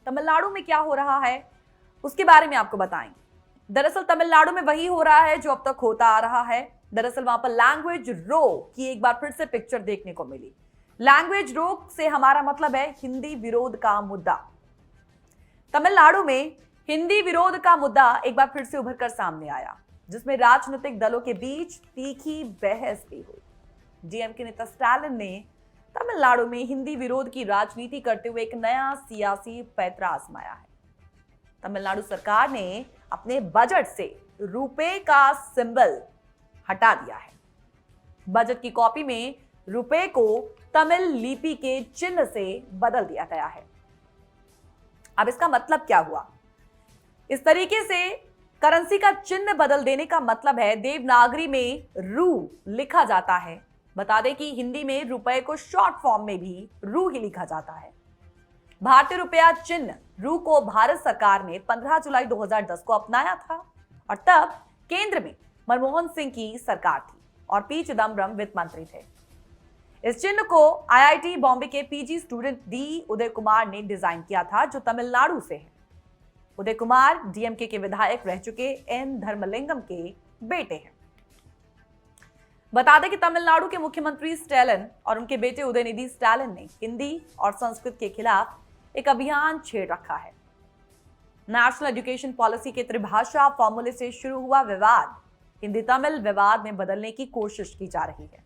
तमिलनाडु में क्या हो रहा है उसके बारे में आपको बताएंगे। दरअसल तमिलनाडु में वही हो रहा है जो अब तक होता आ रहा है। दरअसल वहां पर लैंग्वेज रो की एक बार फिर से पिक्चर देखने को मिली। लैंग्वेज रो से हमारा मतलब है हिंदी विरोध का मुद्दा। तमिलनाडु में हिंदी विरोध का मुद्दा एक बार फिर से उभर कर सामने आया, जिसमें राजनीतिक दलों के बीच तीखी बहस भी हुई। डीएमके नेता स्टालिन ने तमिलनाडु में हिंदी विरोध की राजनीति करते हुए एक नया सियासी पैंतरा आजमाया है। तमिलनाडु सरकार ने अपने बजट से रुपए का सिंबल हटा दिया है। बजट की कॉपी में रुपए को तमिल लिपि के चिन्ह से बदल दिया गया है। अब इसका मतलब क्या हुआ? इस तरीके से करेंसी का चिन्ह बदल देने का मतलब है देवनागरी में रू लिखा जाता है। बता दें कि हिंदी में रुपए को शॉर्ट फॉर्म में भी रू ही लिखा जाता है। भारतीय रुपया चिन्ह रू को भारत सरकार ने 15 जुलाई 2010 को अपनाया था और तब केंद्र में मनमोहन सिंह की सरकार थी और पी चिदम्बरम वित्त मंत्री थे। इस चिन्ह को आईआईटी बॉम्बे के PG student D Uday Kumar ने डिजाइन किया था, जो तमिलनाडु से है। उदय कुमार डीएमके के विधायक रह चुके एन धर्मलिंगम के बेटे हैं। बता दें कि तमिलनाडु के मुख्यमंत्री स्टालिन और उनके बेटे उदयनिधि स्टालिन ने हिंदी और संस्कृत के खिलाफ एक अभियान छेड़ रखा है। नेशनल एजुकेशन पॉलिसी के त्रिभाषा फॉर्मूले से शुरू हुआ विवाद हिंदी तमिल विवाद में बदलने की कोशिश की जा रही है।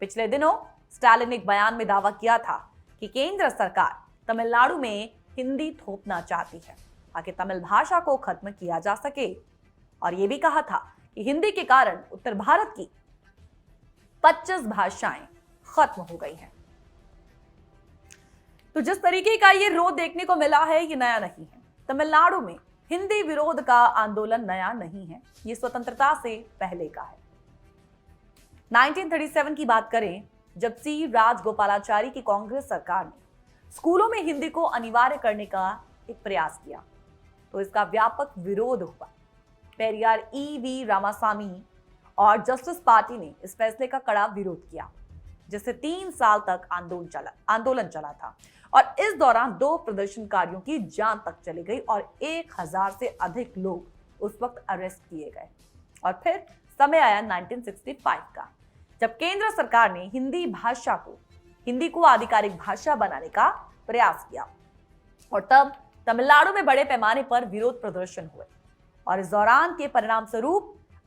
पिछले दिनों स्टालिन ने एक बयान में दावा किया था कि केंद्र सरकार तमिलनाडु में हिंदी थोपना चाहती है ताकि तमिल भाषा को खत्म किया जा सके, और यह भी कहा था कि हिंदी के कारण उत्तर भारत की 25 भाषाएं खत्म हो गई हैं। तो जिस तरीके का ये रोध देखने को मिला है ये नया नहीं है। तमिलनाडु में हिंदी विरोध का आंदोलन नया नहीं है, ये स्वतंत्रता से पहले का है। 1937 की बात करें, जब सी राजगोपालाचारी की कांग्रेस सरकार ने स्कूलों में हिंदी को अनिवार्य करने का एक प्रयास किया तो इसका व्यापक विरोध हुआ। पेरियार ईवी रामासामी और जस्टिस पार्टी ने इस फैसले का कड़ा विरोध किया, जिससे 3 साल तक आंदोलन चला था और इस दौरान 2 प्रदर्शनकारियों की जान तक चली गई और 1000 से अधिक लोग उस वक्त अरेस्ट किए गए। और फिर समय आया 1965 का, जब केंद्र सरकार ने हिंदी को आधिकारिक भाषा बनाने का प्रयास किया और तब तमिलनाडु में बड़े पैमाने पर विरोध प्रदर्शन हुए और इस दौरान के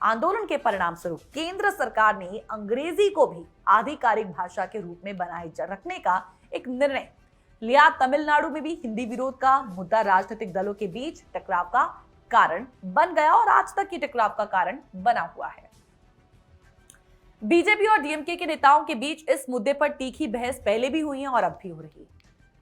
आंदोलन के परिणाम स्वरूप केंद्र सरकार ने अंग्रेजी को भी आधिकारिक भाषा के रूप में बनाए रखने का एक निर्णय लिया। तमिलनाडु में भी हिंदी विरोध का मुद्दा राजनीतिक दलों के बीच टकराव का कारण बन गया और आज तक की टकराव का कारण बना हुआ है। बीजेपी और डीएमके के नेताओं के बीच इस मुद्दे पर तीखी बहस पहले भी हुई है और अब भी हो रही है।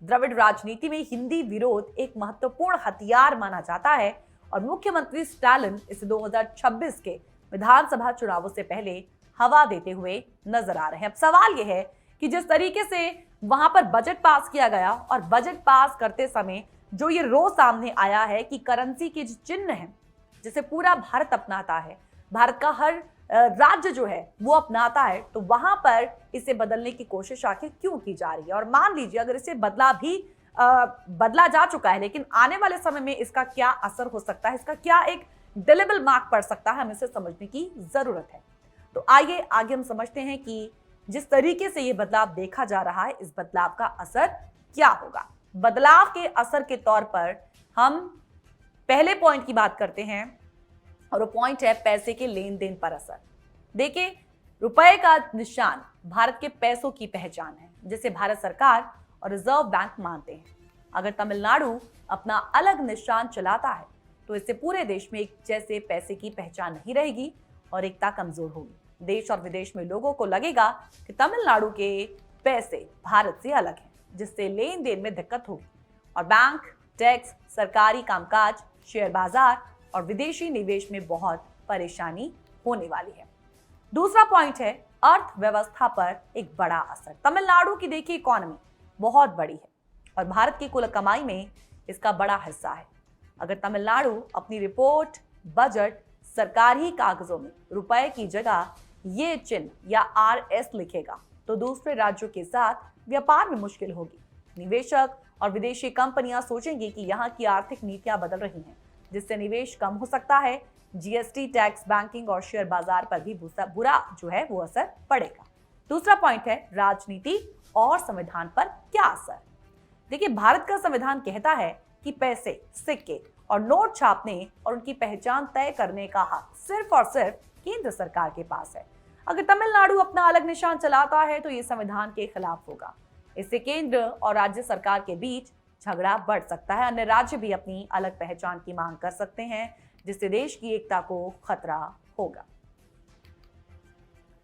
द्रविड़ राजनीति में हिंदी विरोध एक महत्वपूर्ण हथियार माना जाता है और मुख्यमंत्री स्टालिन इसे 2026 के विधानसभा चुनावों से पहले हवा देते हुए नजर आ रहे हैं। अब सवाल यह है कि जिस तरीके से वहां पर बजट पास किया गया और बजट पास करते समय जो ये रो सामने आया है कि करेंसी के जो चिन्ह है जिसे पूरा भारत अपनाता है, भारत का हर राज्य जो है वो अपनाता है, तो वहां पर इसे बदलने की कोशिश आखिर क्यों की जा रही है? और मान लीजिए अगर इसे बदला जा चुका है, लेकिन आने वाले समय में इसका क्या असर हो सकता है, इसका क्या एक डिलेबल मार्क पड़ सकता है, हमें इसे समझने की जरूरत है। तो आइए आगे हम समझते हैं कि जिस तरीके से ये बदलाव देखा जा रहा है, इस बदलाव का असर क्या होगा। बदलाव के असर के तौर पर हम पहले पॉइंट की बात करते हैं और वो पॉइंट है पैसे के लेन देन पर असर। देखिए, रुपए का निशान भारत के पैसों की पहचान है, जिसे भारत सरकार और रिजर्व बैंक मानते हैं। अगर तमिलनाडु अपना अलग निशान चलाता है तो इससे पूरे देश में एक जैसे पैसे की पहचान नहीं रहेगी और एकता कमजोर होगी। देश और विदेश में लोगों को लगेगा कि तमिलनाडु के पैसे भारत से अलग हैं, जिससे लेन देन में दिक्कत होगी और बैंक, टैक्स, सरकारी कामकाज, शेयर बाजार और विदेशी निवेश में बहुत परेशानी होने वाली है। दूसरा पॉइंट है अर्थव्यवस्था पर एक बड़ा असर। तमिलनाडु की देखिए इकोनॉमी बहुत बड़ी है और भारत की कुल कमाई में इसका बड़ा हिस्सा है। अगर तमिलनाडु अपनी रिपोर्ट, बजट, सरकारी कागजों में रुपए की जगह ये चिन्ह या आरएस लिखेगा तो दूसरे राज्यों के साथ व्यापार में मुश्किल होगी। निवेशक और विदेशी कंपनियां सोचेंगी कि यहाँ की आर्थिक नीतियां बदल रही हैं, जिससे निवेश कम हो सकता है। जीएसटी, टैक्स, बैंकिंग और शेयर बाजार पर भी बुरा जो है वो असर पड़ेगा। दूसरा पॉइंट है राजनीति और संविधान पर क्या असर। देखिए, भारत का संविधान कहता है कि पैसे, सिक्के और नोट छापने और उनकी पहचान तय करने का हक सिर्फ और सिर्फ केंद्र सरकार के पास है। अगर तमिलनाडु अपना अलग निशान चलाता है तो ये संविधान के खिलाफ होगा। इससे केंद्र और राज्य सरकार के बीच झगड़ा बढ़ सकता है। अन्य राज्य भी अपनी अलग पहचान की मांग कर सकते हैं, जिससे देश की एकता को खतरा होगा।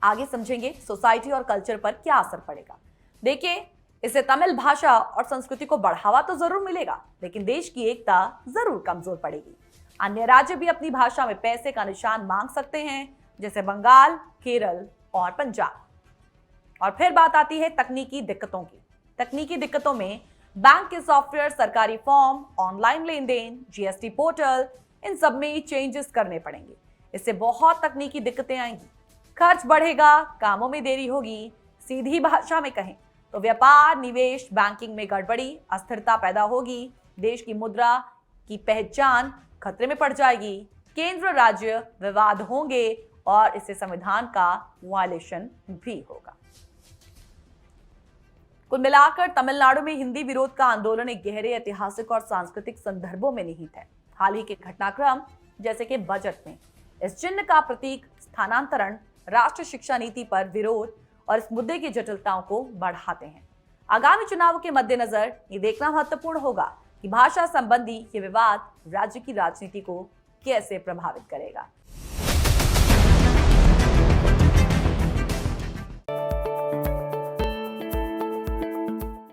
आगे समझेंगे सोसाइटी और कल्चर पर क्या असर पड़ेगा। देखिए, इससे तमिल भाषा और संस्कृति को बढ़ावा तो जरूर मिलेगा, लेकिन देश की एकता जरूर कमजोर पड़ेगी। अन्य राज्य भी अपनी भाषा में पैसे का निशान मांग सकते हैं, जैसे बंगाल, केरल और पंजाब। और फिर बात आती है तकनीकी दिक्कतों की। तकनीकी दिक्कतों में बैंक के सॉफ्टवेयर, सरकारी फॉर्म, ऑनलाइन लेन देन, जीएसटी पोर्टल, इन सब में चेंजेस करने पड़ेंगे। इससे बहुत तकनीकी दिक्कतें आएंगी, खर्च बढ़ेगा, कामों में देरी होगी। सीधी भाषा में कहें तो व्यापार, निवेश, बैंकिंग में गड़बड़ी, अस्थिरता पैदा होगी। देश की मुद्रा की पहचान खतरे में पड़ जाएगी। केंद्र राज्य विवाद होंगे और इससे संविधान का वायलेशन भी होगा। कुल मिलाकर तमिलनाडु में हिंदी विरोध का आंदोलन एक गहरे ऐतिहासिक और सांस्कृतिक संदर्भों में निहित है। हाल ही के घटनाक्रम जैसे कि बजट में इस चिन्ह का प्रतीक स्थानांतरण राष्ट्रीय शिक्षा नीति पर विरोध और इस मुद्दे की जटिलताओं को बढ़ाते हैं। आगामी चुनावों के मद्देनजर ये देखना महत्वपूर्ण होगा कि भाषा संबंधी ये विवाद राज्य की राजनीति को कैसे प्रभावित करेगा।